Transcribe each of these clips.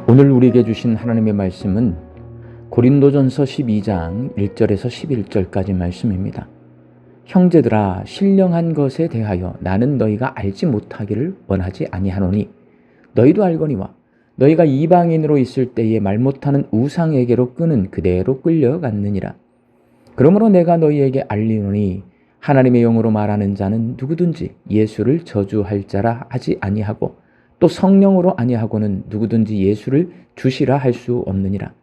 오늘 우리에게 주신 하나님의 말씀은 고린도전서 12장 1절에서 11절까지 말씀입니다. 형제들아, 신령한 것에 대하여 나는 너희가 알지 못하기를 원하지 아니하노니 너희도 알거니와 너희가 이방인으로 있을 때에 말 못하는 우상에게로 끄는 그대로 끌려갔느니라. 그러므로 내가 너희에게 알리노니 하나님의 영으로 말하는 자는 누구든지 예수를 저주할 자라 하지 아니하고 또 성령으로 아니하고는 누구든지 예수를 주시라 할 수 없느니라.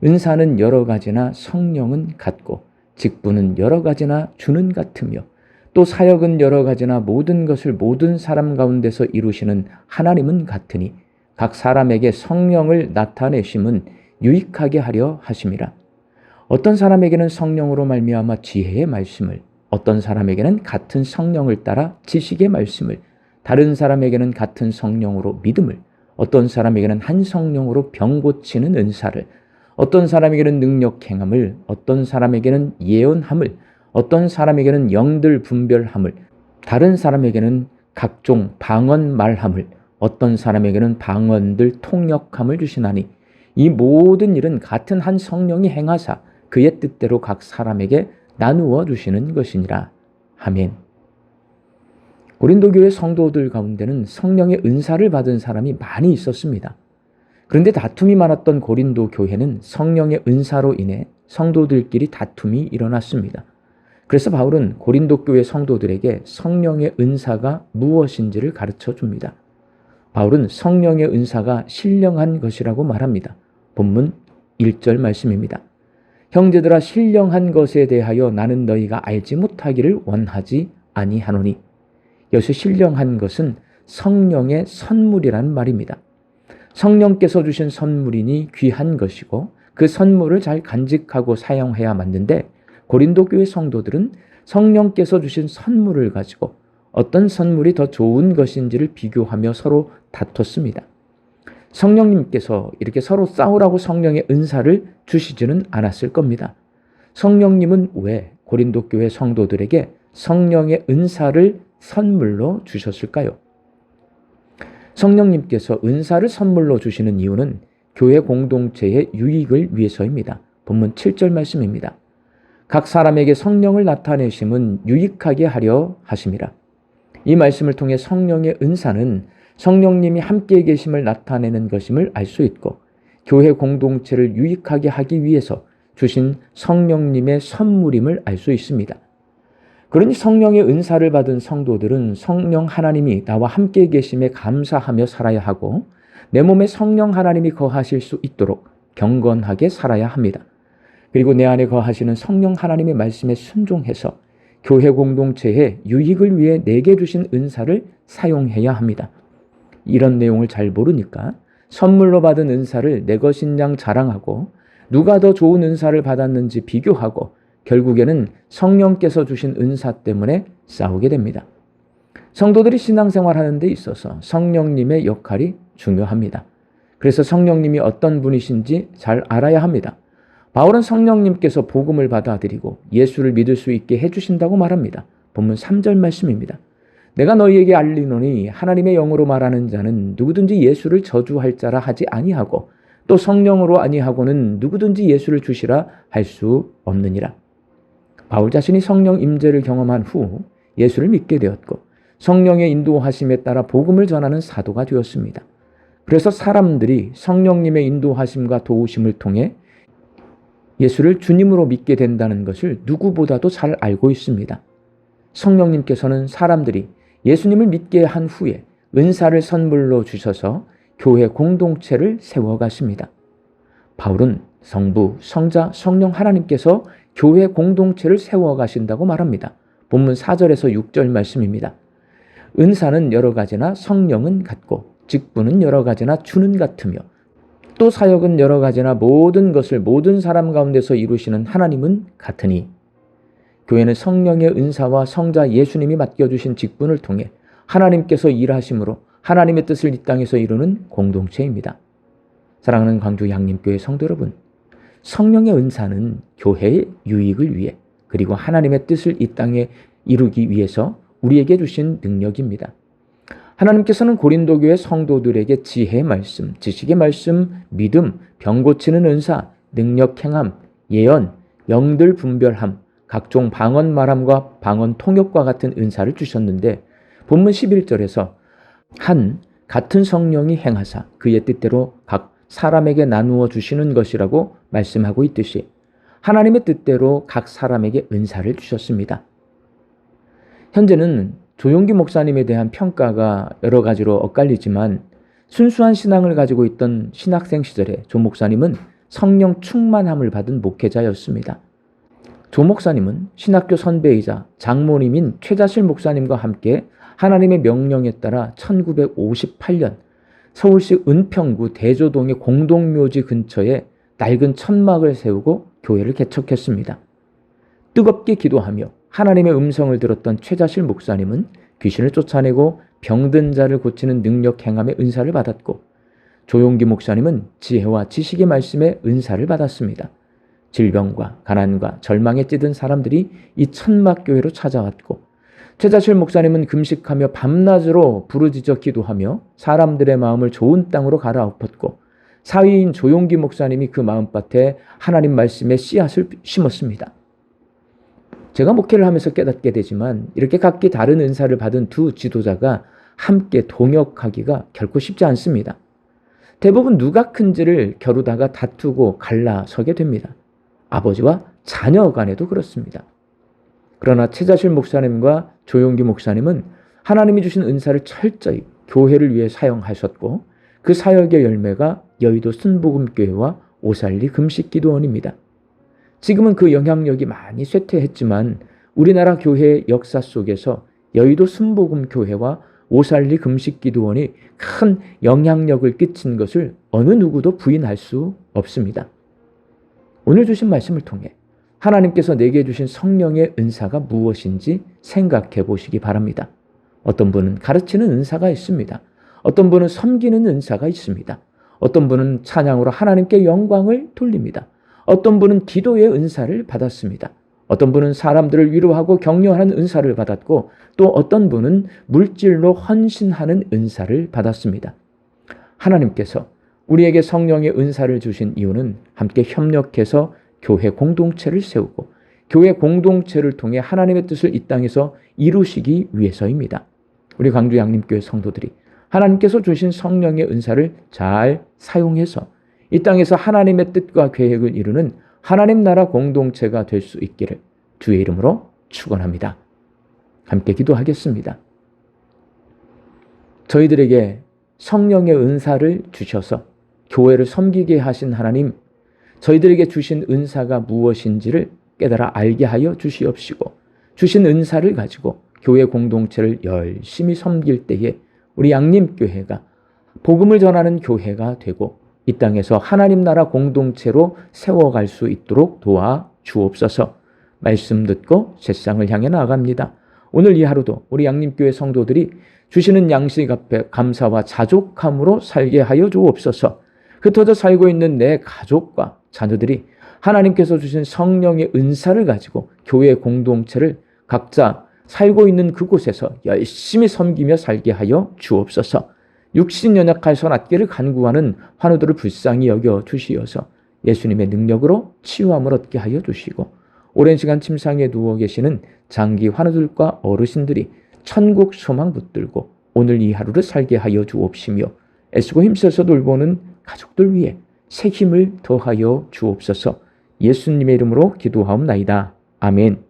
은사는 여러 가지나 성령은 같고 직분은 여러 가지나 주는 같으며 또 사역은 여러 가지나 모든 것을 모든 사람 가운데서 이루시는 하나님은 같으니 각 사람에게 성령을 나타내심은 유익하게 하려 하심이라. 어떤 사람에게는 성령으로 말미암아 지혜의 말씀을, 어떤 사람에게는 같은 성령을 따라 지식의 말씀을, 다른 사람에게는 같은 성령으로 믿음을, 어떤 사람에게는 한 성령으로 병 고치는 은사를, 어떤 사람에게는 능력 행함을, 어떤 사람에게는 예언함을, 어떤 사람에게는 영들 분별함을, 다른 사람에게는 각종 방언 말함을, 어떤 사람에게는 방언들 통역함을 주시나니 이 모든 일은 같은 한 성령이 행하사 그의 뜻대로 각 사람에게 나누어 주시는 것이니라. 아멘. 고린도 교회 성도들 가운데는 성령의 은사를 받은 사람이 많이 있었습니다. 그런데 다툼이 많았던 고린도 교회는 성령의 은사로 인해 성도들끼리 다툼이 일어났습니다. 그래서 바울은 고린도 교회 성도들에게 성령의 은사가 무엇인지를 가르쳐 줍니다. 바울은 성령의 은사가 신령한 것이라고 말합니다. 본문 1절 말씀입니다. 형제들아, 신령한 것에 대하여 나는 너희가 알지 못하기를 원하지 아니하노니. 여기서 신령한 것은 성령의 선물이라는 말입니다. 성령께서 주신 선물이니 귀한 것이고 그 선물을 잘 간직하고 사용해야 맞는데 고린도 교회 성도들은 성령께서 주신 선물을 가지고 어떤 선물이 더 좋은 것인지를 비교하며 서로 다퉜습니다. 성령님께서 이렇게 서로 싸우라고 성령의 은사를 주시지는 않았을 겁니다. 성령님은 왜 고린도 교회 성도들에게 성령의 은사를 선물로 주셨을까요? 성령님께서 은사를 선물로 주시는 이유는 교회 공동체의 유익을 위해서입니다. 본문 7절 말씀입니다. 각 사람에게 성령을 나타내심은 유익하게 하려 하심이라. 이 말씀을 통해 성령의 은사는 성령님이 함께 계심을 나타내는 것임을 알 수 있고 교회 공동체를 유익하게 하기 위해서 주신 성령님의 선물임을 알 수 있습니다. 그러니 성령의 은사를 받은 성도들은 성령 하나님이 나와 함께 계심에 감사하며 살아야 하고 내 몸에 성령 하나님이 거하실 수 있도록 경건하게 살아야 합니다. 그리고 내 안에 거하시는 성령 하나님의 말씀에 순종해서 교회 공동체의 유익을 위해 내게 주신 은사를 사용해야 합니다. 이런 내용을 잘 모르니까 선물로 받은 은사를 내 것인 양 자랑하고 누가 더 좋은 은사를 받았는지 비교하고 결국에는 성령께서 주신 은사 때문에 싸우게 됩니다. 성도들이 신앙생활하는 데 있어서 성령님의 역할이 중요합니다. 그래서 성령님이 어떤 분이신지 잘 알아야 합니다. 바울은 성령님께서 복음을 받아들이고 예수를 믿을 수 있게 해주신다고 말합니다. 본문 3절 말씀입니다. 내가 너희에게 알리노니 하나님의 영으로 말하는 자는 누구든지 예수를 저주할 자라 하지 아니하고 또 성령으로 아니하고는 누구든지 예수를 주시라 할 수 없느니라. 바울 자신이 성령 임재를 경험한 후 예수를 믿게 되었고 성령의 인도하심에 따라 복음을 전하는 사도가 되었습니다. 그래서 사람들이 성령님의 인도하심과 도우심을 통해 예수를 주님으로 믿게 된다는 것을 누구보다도 잘 알고 있습니다. 성령님께서는 사람들이 예수님을 믿게 한 후에 은사를 선물로 주셔서 교회 공동체를 세워가십니다. 바울은 성부, 성자, 성령 하나님께서 교회 공동체를 세워가신다고 말합니다. 본문 4절에서 6절 말씀입니다. 은사는 여러 가지나 성령은 같고 직분은 여러 가지나 주는 같으며 또 사역은 여러 가지나 모든 것을 모든 사람 가운데서 이루시는 하나님은 같으니. 교회는 성령의 은사와 성자 예수님이 맡겨주신 직분을 통해 하나님께서 일하심으로 하나님의 뜻을 이 땅에서 이루는 공동체입니다. 사랑하는 광주 양림교회 성도 여러분, 성령의 은사는 교회의 유익을 위해 그리고 하나님의 뜻을 이 땅에 이루기 위해서 우리에게 주신 능력입니다. 하나님께서는 고린도 교회 성도들에게 지혜의 말씀, 지식의 말씀, 믿음, 병 고치는 은사, 능력 행함, 예언, 영들 분별함, 각종 방언 말함과 방언 통역과 같은 은사를 주셨는데 본문 11절에서 같은 성령이 행하사 그의 뜻대로 각 사람에게 나누어 주시는 것이라고 말씀하고 있듯이 하나님의 뜻대로 각 사람에게 은사를 주셨습니다. 현재는 조용기 목사님에 대한 평가가 여러 가지로 엇갈리지만 순수한 신앙을 가지고 있던 신학생 시절에 조 목사님은 성령 충만함을 받은 목회자였습니다. 조 목사님은 신학교 선배이자 장모님인 최자실 목사님과 함께 하나님의 명령에 따라 1958년 서울시 은평구 대조동의 공동묘지 근처에 낡은 천막을 세우고 교회를 개척했습니다. 뜨겁게 기도하며 하나님의 음성을 들었던 최자실 목사님은 귀신을 쫓아내고 병든 자를 고치는 능력 행함의 은사를 받았고 조용기 목사님은 지혜와 지식의 말씀의 은사를 받았습니다. 질병과 가난과 절망에 찌든 사람들이 이 천막교회로 찾아왔고 최자실 목사님은 금식하며 밤낮으로 부르짖어 기도하며 사람들의 마음을 좋은 땅으로 갈아엎었고 사위인 조용기 목사님이 그 마음밭에 하나님 말씀의 씨앗을 심었습니다. 제가 목회를 하면서 깨닫게 되지만 이렇게 각기 다른 은사를 받은 두 지도자가 함께 동역하기가 결코 쉽지 않습니다. 대부분 누가 큰지를 겨루다가 다투고 갈라서게 됩니다. 아버지와 자녀 간에도 그렇습니다. 그러나 최자실 목사님과 조용기 목사님은 하나님이 주신 은사를 철저히 교회를 위해 사용하셨고 그 사역의 열매가 여의도 순복음교회와 오살리 금식기도원입니다. 지금은 그 영향력이 많이 쇠퇴했지만 우리나라 교회의 역사 속에서 여의도 순복음교회와 오살리 금식기도원이 큰 영향력을 끼친 것을 어느 누구도 부인할 수 없습니다. 오늘 주신 말씀을 통해 하나님께서 내게 주신 성령의 은사가 무엇인지 생각해 보시기 바랍니다. 어떤 분은 가르치는 은사가 있습니다. 어떤 분은 섬기는 은사가 있습니다. 어떤 분은 찬양으로 하나님께 영광을 돌립니다. 어떤 분은 기도의 은사를 받았습니다. 어떤 분은 사람들을 위로하고 격려하는 은사를 받았고 또 어떤 분은 물질로 헌신하는 은사를 받았습니다. 하나님께서 우리에게 성령의 은사를 주신 이유는 함께 협력해서 교회 공동체를 세우고 교회 공동체를 통해 하나님의 뜻을 이 땅에서 이루시기 위해서입니다. 우리 광주 양림교회 성도들이 하나님께서 주신 성령의 은사를 잘 사용해서 이 땅에서 하나님의 뜻과 계획을 이루는 하나님 나라 공동체가 될 수 있기를 주의 이름으로 축원합니다. 함께 기도하겠습니다. 저희들에게 성령의 은사를 주셔서 교회를 섬기게 하신 하나님, 저희들에게 주신 은사가 무엇인지를 깨달아 알게 하여 주시옵시고 주신 은사를 가지고 교회 공동체를 열심히 섬길 때에 우리 양림교회가 복음을 전하는 교회가 되고 이 땅에서 하나님 나라 공동체로 세워갈 수 있도록 도와 주옵소서. 말씀 듣고 세상을 향해 나아갑니다. 오늘 이 하루도 우리 양림교회 성도들이 주시는 양식 앞에 감사와 자족함으로 살게 하여 주옵소서. 흩어져 살고 있는 내 가족과 자녀들이 하나님께서 주신 성령의 은사를 가지고 교회 공동체를 각자 살고 있는 그곳에서 열심히 섬기며 살게 하여 주옵소서. 육신 연약하여서 낫기를 간구하는 환우들을 불쌍히 여겨 주시어서 예수님의 능력으로 치유함을 얻게 하여 주시고 오랜 시간 침상에 누워 계시는 장기 환우들과 어르신들이 천국 소망 붙들고 오늘 이 하루를 살게 하여 주옵시며 애쓰고 힘써서 돌보는 가족들 위해 새 힘을 더하여 주옵소서. 예수님의 이름으로 기도하옵나이다. 아멘.